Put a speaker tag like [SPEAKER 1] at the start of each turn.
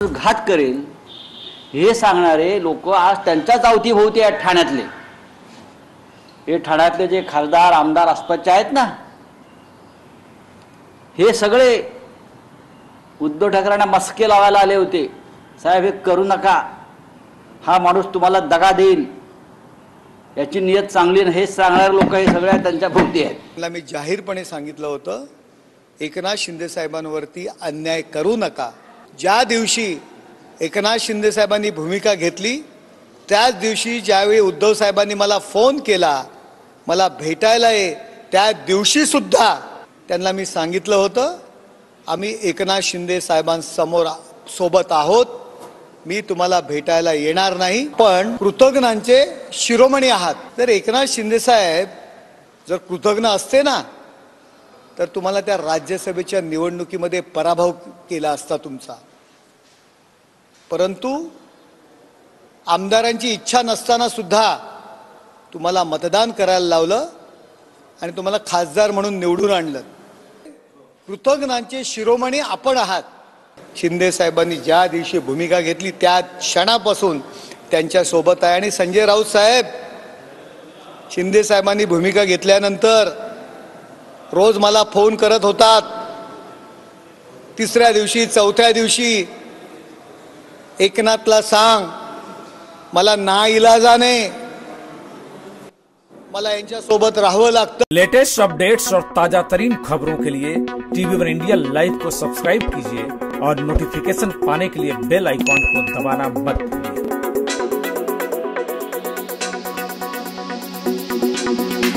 [SPEAKER 1] घात करेल हे सांगणारे लोक आज त्यांच्याच अवतीभोवती आहेत ठाण्यातले. हे ठाण्यातले जे खासदार आमदार आसपासचे आहेत ना, हे सगळे उद्धव ठाकरेंना मस्के लावायला आले होते. साहेब हे करू नका, हा माणूस तुम्हाला दगा देईल, याची नियत चांगली नाही, हे सांगणारे लोक हे सगळ्या त्यांच्या भोवती आहेत.
[SPEAKER 2] मी जाहीरपणे सांगितलं होतं एकनाथ शिंदे साहेबांवरती अन्याय करू नका. ज्या दिवशी एकनाथ शिंदे साहेबांनी भूमिका घेतली त्याच दिवशी ज्यावेळी उद्धव साहेबांनी मला फोन केला, मला भेटायला ये, त्या दिवशी सुद्धा त्यांना मी सांगितलं होतं आम्ही एकनाथ शिंदे साहेबांसमोर सोबत आहोत, मी तुम्हाला भेटायला येणार नाही, पण कृतज्ञांचे शिरोमणी आहात. तर एकनाथ शिंदे साहेब जर कृतज्ञ असते ना तर तुम्हाला त्या राज्यसभेच्या निवडणुकीमध्ये पराभव केला असता तुमचा. परंतु आमदारांची इच्छा नसताना सुद्धा तुम्हाला मतदान करायला लावलं आणि तुम्हाला खासदार म्हणून निवडून आणलं. कृतज्ञांचे शिरोमणी आपण आहात. शिंदे साहेबांनी ज्या दिवशी भूमिका घेतली त्या क्षणापासून त्यांच्या सोबत आहे. आणि संजय राऊत साहेब, शिंदे साहेबांनी भूमिका घेतल्यानंतर रोज मला फोन करत होतात. तिसऱ्या दिवशी चौथ्या दिवशी एकनाथला सांग, मला नाइलाजाने मला यांच्या सोबत राहावं लागतं.
[SPEAKER 3] लेटेस्ट अपडेट्स और ताजा तरीन खबरों के लिए TV1 इंडिया लाइव को सब्सक्राइब कीजिए और नोटिफिकेशन पाने के लिए बेल आइकॉन को दबाना मत भूलिए.